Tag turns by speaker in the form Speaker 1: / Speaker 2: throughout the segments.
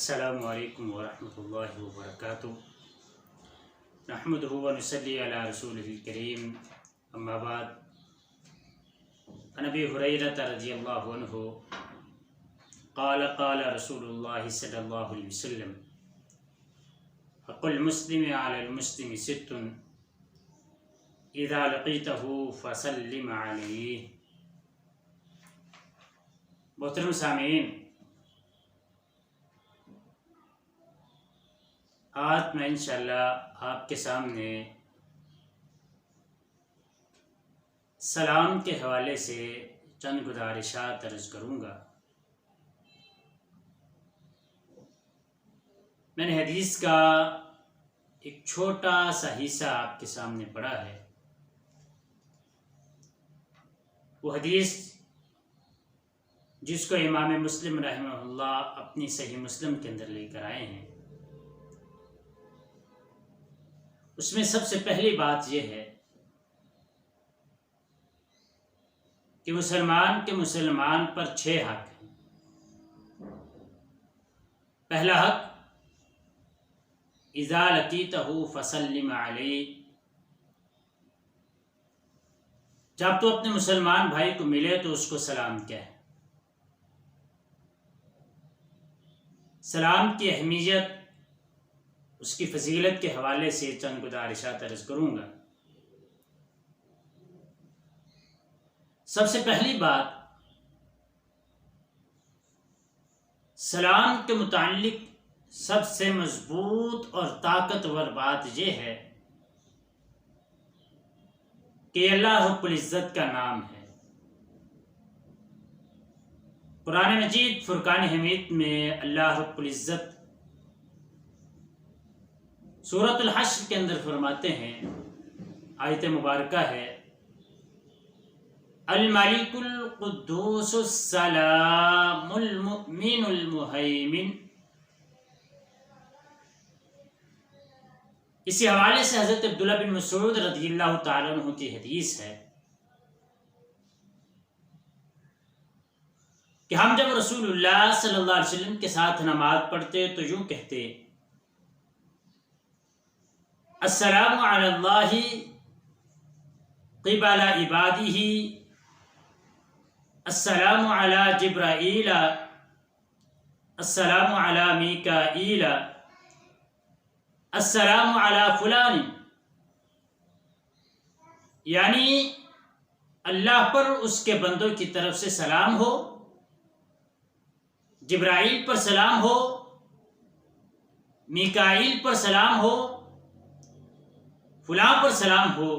Speaker 1: السلام علیکم ورحمۃ اللہ وبرکاتہ۔ نحمدہ و نصلی علی رسولہ الکریم، اما بعد۔ عن ابی ہریرہ رضی اللہ عنہ قال قال رسول اللہ صلی اللہ علیہ وسلم حق المسلم علی المسلم ست اذا لقیتہ فسلم علیہ۔ محترم سامعین، آج میں انشاءاللہ آپ کے سامنے سلام کے حوالے سے چند گزارشات عرض کروں گا۔ میں نے حدیث کا ایک چھوٹا سا حصہ آپ کے سامنے پڑھا ہے۔ وہ حدیث جس کو امام مسلم رحمہ اللہ اپنی صحیح مسلم کے اندر لے کر آئے ہیں، اس میں سب سے پہلی بات یہ ہے کہ مسلمان کے مسلمان پر 6 حق ہیں۔ پہلا حق اذا لقیتہ فسلم علیہ، جب تو اپنے مسلمان بھائی کو ملے تو اس کو سلام کہے۔ سلام کی اہمیت، اس کی فضیلت کے حوالے سے چند گزارشات عرض کروں گا۔ سب سے پہلی بات، سلام کے متعلق سب سے مضبوط اور طاقتور بات یہ ہے کہ اللہ رب العزت کا نام ہے۔ قرآن مجید فرقان حمید میں اللہ رب العزت سورۃ الحشر کے اندر فرماتے ہیں، آیت مبارکہ ہے، الملک القدوس السلام المؤمن المہیمن۔ اسی حوالے سے حضرت عبداللہ بن مسعود رضی اللہ تعالیٰ عنہ کی حدیث ہے کہ ہم جب رسول اللہ صلی اللہ علیہ وسلم کے ساتھ نماز پڑھتے تو یوں کہتے، السلام علی اللہ قبل عبادہ، السلام علی جبرائیل، السلام علی میکائیل، السلام علی فلان۔ یعنی اللہ پر اس کے بندوں کی طرف سے سلام ہو، جبرائیل پر سلام ہو، میکائیل پر سلام ہو، فلاں پر سلام ہو۔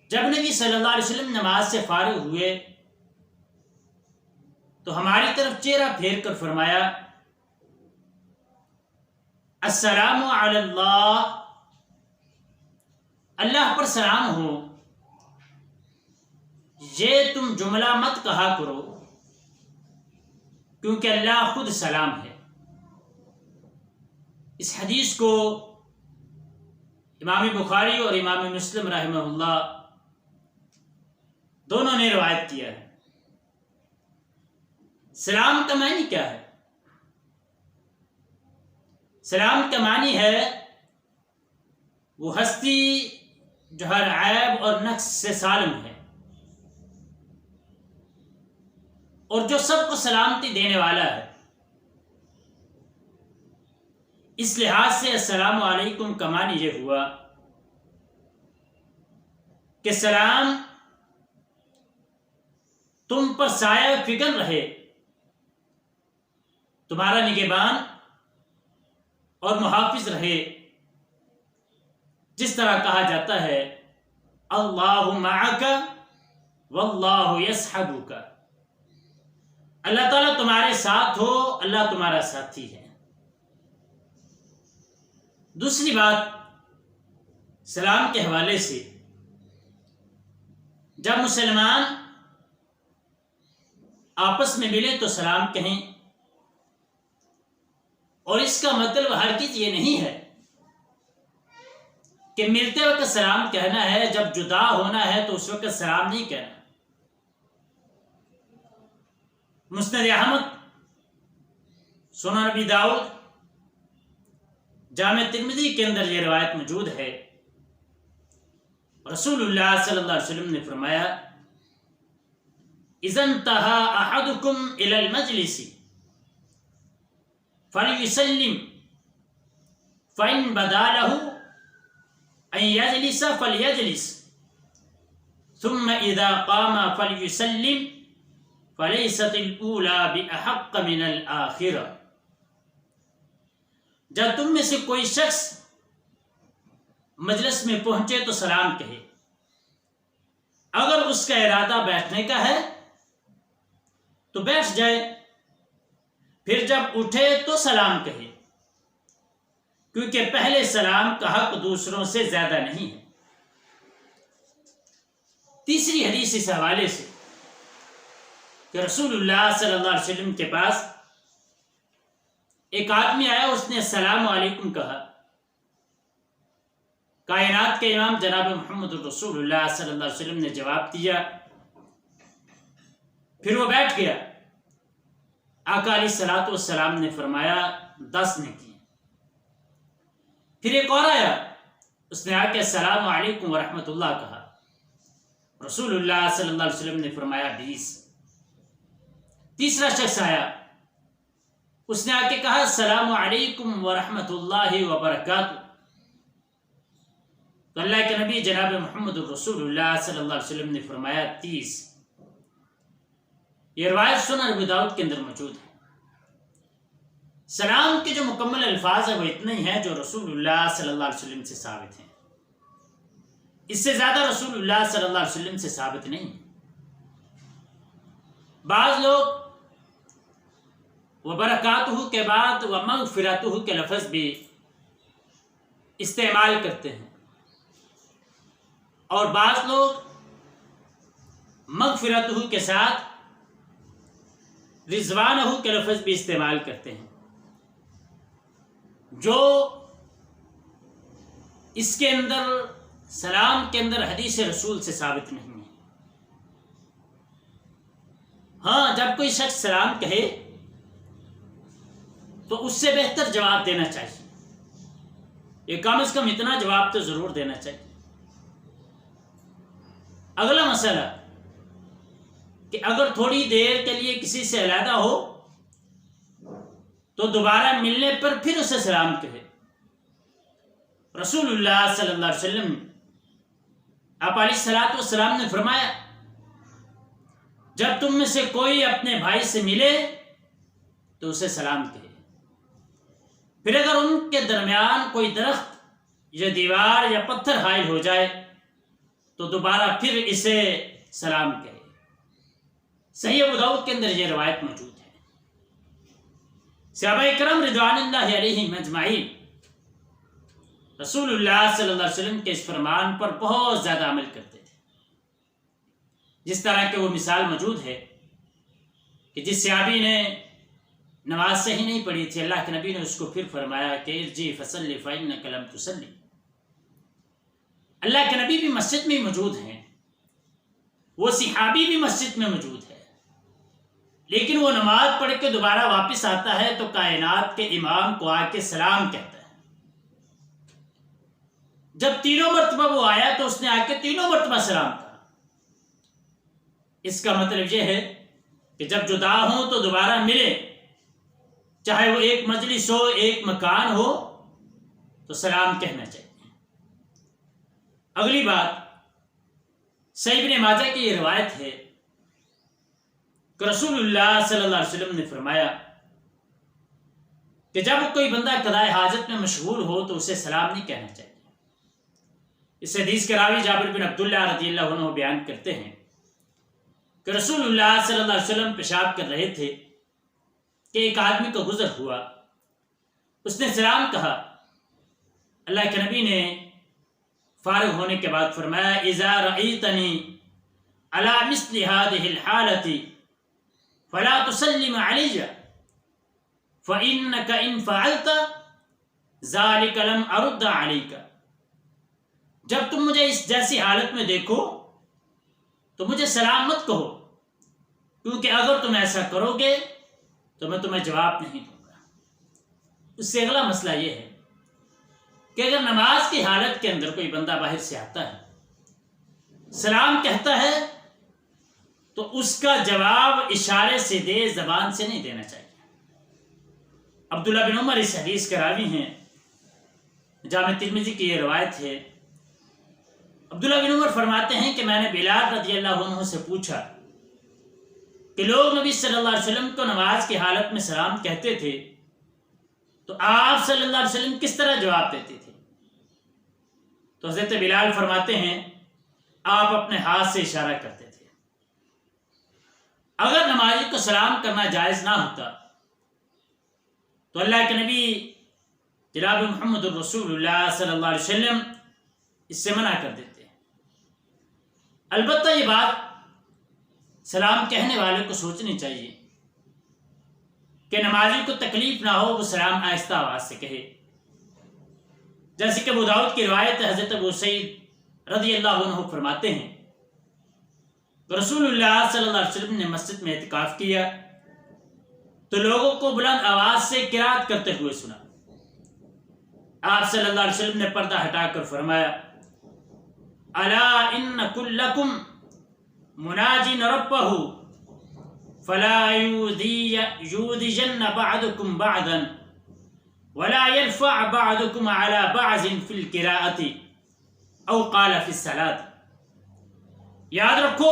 Speaker 1: جب نبی صلی اللہ علیہ وسلم نماز سے فارغ ہوئے تو ہماری طرف چہرہ پھیر کر فرمایا، السلام علی اللہ، اللہ پر سلام ہو۔ یہ تم جملہ مت کہا کرو، کیونکہ اللہ خود سلام ہے۔ اس حدیث کو امام بخاری اور امام مسلم رحمہ اللہ دونوں نے روایت کیا ہے۔ سلام کا معنی کیا ہے؟ سلام کا معنی ہے وہ ہستی جو ہر عیب اور نقص سے سالم ہے اور جو سب کو سلامتی دینے والا ہے۔ اس لحاظ سے السلام علیکم کا معنی یہ ہوا کہ سلام تم پر سایہ فکر رہے، تمہارا نگہبان اور محافظ رہے۔ جس طرح کہا جاتا ہے، اللہ معک واللہ یصحبک، اللہ تعالیٰ تمہارے ساتھ ہو، اللہ تمہارا ساتھی ہے۔ دوسری بات، سلام کے حوالے سے، جب مسلمان آپس میں ملے تو سلام کہیں، اور اس کا مطلب ہرگز یہ نہیں ہے کہ ملتے وقت سلام کہنا ہے، جب جدا ہونا ہے تو اس وقت سلام نہیں کہنا۔ مسند احمد سنن ابی داؤد جامع ترمذی کے اندر یہ روایت موجود ہے، رسول اللہ صلی اللہ علیہ وسلم نے فرمایا اذا انتہى احدکم الى المجلس فلیسلم فإن بدا له ان يجلس فليجلس ثم اذا قام فليسلم فليست الاولى بأحق من الآخرة۔ جب تم میں سے کوئی شخص مجلس میں پہنچے تو سلام کہے، اگر اس کا ارادہ بیٹھنے کا ہے تو بیٹھ جائے، پھر جب اٹھے تو سلام کہے، کیونکہ پہلے سلام کا حق دوسروں سے زیادہ نہیں ہے۔ تیسری حدیث اس حوالے سے کہ رسول اللہ صلی اللہ علیہ وسلم کے پاس ایک آدمی آیا، اس نے السلام علیکم کہا، کائنات کے امام جناب محمد رسول اللہ صلی اللہ علیہ وسلم نے جواب دیا، پھر وہ بیٹھ گیا۔ آقا علیہ الصلوۃ والسلام نے فرمایا 10 نے کی۔ پھر ایک اور آیا، اس نے آ کے السلام علیکم ورحمۃ اللہ کہا، رسول اللہ صلی اللہ علیہ وسلم نے فرمایا 20۔ تیسرا شخص آیا، اس نے آ کے کہا السلام علیکم ورحمۃ اللہ وبرکاتہ، تو اللہ کے نبی جناب محمد رسول اللہ صلی اللہ علیہ وسلم نے فرمایا 30۔ یہ روایت سنن ابی داؤد کے اندر موجود ہے۔ سلام کے جو مکمل الفاظ ہیں وہ اتنے ہی ہیں جو رسول اللہ صلی اللہ علیہ وسلم سے ثابت ہیں، اس سے زیادہ رسول اللہ صلی اللہ علیہ وسلم سے ثابت نہیں۔ بعض لوگ وبرکاتہ کے بعد ومغفرتہ کے لفظ بھی استعمال کرتے ہیں، اور بعض لوگ مغفرتہ کے ساتھ رضوانہ کے لفظ بھی استعمال کرتے ہیں، جو اس کے اندر سلام کے اندر حدیث رسول سے ثابت نہیں ہے۔ ہاں، جب کوئی شخص سلام کہے تو اس سے بہتر جواب دینا چاہیے، یہ کم از کم اتنا جواب تو ضرور دینا چاہیے۔ اگلا مسئلہ کہ اگر تھوڑی دیر کے لیے کسی سے علیحدہ ہو تو دوبارہ ملنے پر پھر اسے سلام کہے۔ رسول اللہ صلی اللہ علیہ وسلم آپ علیہ الصلوۃ والسلام نے فرمایا جب تم میں سے کوئی اپنے بھائی سے ملے تو اسے سلام کہے، پھر اگر ان کے درمیان کوئی درخت یا دیوار یا پتھر حائل ہو جائے تو دوبارہ پھر اسے سلام کہے۔ صحیح ابو داؤد کے اندر یہ روایت موجود ہے۔ صحابہ کرام رضوان اللہ علیہم اجمعین رسول اللہ صلی اللہ علیہ وسلم کے اس فرمان پر بہت زیادہ عمل کرتے تھے، جس طرح کہ وہ مثال موجود ہے کہ جس صحابی نے نماز صحیح نہیں پڑھی تھی، اللہ کے نبی نے اس کو پھر فرمایا کہ ارجع فصلی فإنک لم تصلی۔ اللہ کے نبی بھی مسجد میں موجود ہیں، وہ صحابی بھی مسجد میں موجود ہے، لیکن وہ نماز پڑھ کے دوبارہ واپس آتا ہے تو کائنات کے امام کو آ کے سلام کہتا ہے۔ جب تینوں مرتبہ وہ آیا تو اس نے آ کے تینوں مرتبہ سلام کہا۔ اس کا مطلب یہ ہے کہ جب جدا ہوں تو دوبارہ ملے، چاہے وہ ایک مجلس ہو ایک مکان ہو، تو سلام کہنا چاہیے۔ اگلی بات، صحیح ابن ماجہ کی یہ روایت ہے کہ رسول اللہ صلی اللہ علیہ وسلم نے فرمایا کہ جب کوئی بندہ قضاء حاجت میں مشغول ہو تو اسے سلام نہیں کہنا چاہیے۔ اس حدیث کے راوی جابر بن عبداللہ رضی اللہ عنہ بیان کرتے ہیں کہ رسول اللہ صلی اللہ علیہ وسلم پیشاب کر رہے تھے کہ ایک آدمی کا گزر ہوا، اس نے سلام کہا۔ اللہ کے نبی نے فارغ ہونے کے بعد فرمایا اذا رأیتنی علی مثل هذه الحالة فلا تسلم علی فإنک ان فعلت ذلك لم ارد علیک۔ جب تم مجھے اس جیسی حالت میں دیکھو تو مجھے سلام مت کہو، کیونکہ اگر تم ایسا کرو گے تو میں تمہیں جواب نہیں دوں گا۔ اس سے اگلا مسئلہ یہ ہے کہ اگر نماز کی حالت کے اندر کوئی بندہ باہر سے آتا ہے، سلام کہتا ہے، تو اس کا جواب اشارے سے دے، زبان سے نہیں دینا چاہیے۔ عبداللہ بن عمر اس حدیث کے راوی ہیں، جامع ترمذی کی یہ روایت ہے۔ عبداللہ بن عمر فرماتے ہیں کہ میں نے بلال رضی اللہ عنہ سے پوچھا کہ لوگ نبی صلی اللہ علیہ وسلم کو نماز کی حالت میں سلام کہتے تھے تو آپ صلی اللہ علیہ وسلم کس طرح جواب دیتے تھے؟ تو حضرت بلال فرماتے ہیں آپ اپنے ہاتھ سے اشارہ کرتے تھے۔ اگر نمازی کو سلام کرنا جائز نہ ہوتا تو اللہ کے نبی جناب محمد الرسول اللہ صلی اللہ علیہ وسلم اس سے منع کر دیتے۔ البتہ یہ بات سلام کہنے والے کو سوچنی چاہیے کہ نمازی کو تکلیف نہ ہو، وہ سلام آہستہ آواز سے کہے، جیسے کہ ابو داؤد کی روایت حضرت ابو سعید رضی اللہ عنہ فرماتے ہیں رسول اللہ صلی اللہ علیہ وسلم نے مسجد میں اعتکاف کیا تو لوگوں کو بلند آواز سے قرات کرتے ہوئے سنا۔ آپ صلی اللہ علیہ وسلم نے پردہ ہٹا کر فرمایا الا ان کلکم مناجن ربہ فلا یؤذین بعضکم بعضا ولا يرفع بعضکم على بعض فی القراءۃ او قال فی الصلاۃ۔ یاد رکھو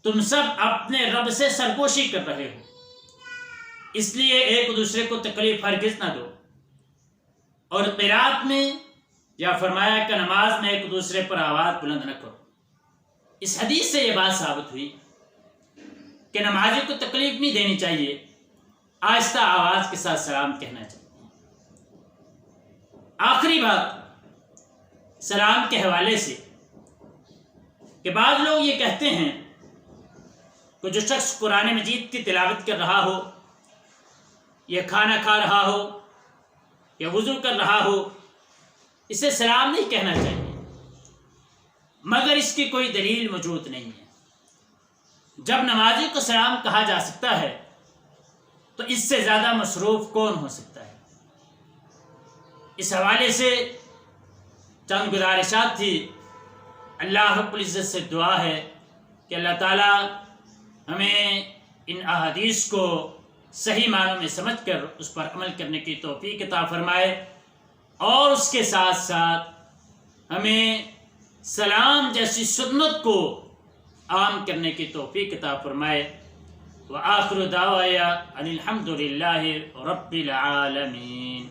Speaker 1: تم سب اپنے رب سے سرگوشی کر رہے ہو، اس لیے ایک دوسرے کو تکلیف ہرگز نہ دو، اور قرات میں یا فرمایا کہ نماز میں ایک دوسرے پر آواز بلند نہ کرو۔ اس حدیث سے یہ بات ثابت ہوئی کہ نمازی کو تکلیف نہیں دینی چاہیے، آہستہ آواز کے ساتھ سلام کہنا چاہیے۔ آخری بات سلام کے حوالے سے کہ بعض لوگ یہ کہتے ہیں کہ جو شخص قرآن مجید کی تلاوت کر رہا ہو، یا کھانا کھا رہا ہو، یا وضو کر رہا ہو، اسے سلام نہیں کہنا چاہیے، مگر اس کی کوئی دلیل موجود نہیں ہے۔ جب نمازی کو سلام کہا جا سکتا ہے تو اس سے زیادہ مصروف کون ہو سکتا ہے؟ اس حوالے سے چند گزارشات تھی۔ اللہ رب العزت سے دعا ہے کہ اللہ تعالیٰ ہمیں ان احادیث کو صحیح معنوں میں سمجھ کر اس پر عمل کرنے کی توفیق عطا فرمائے، اور اس کے ساتھ ساتھ ہمیں سلام جیسی سنت کو عام کرنے کی توفیق عطا فرمائے۔ وآخر دعوایا ان الحمد للہ رب العالمین۔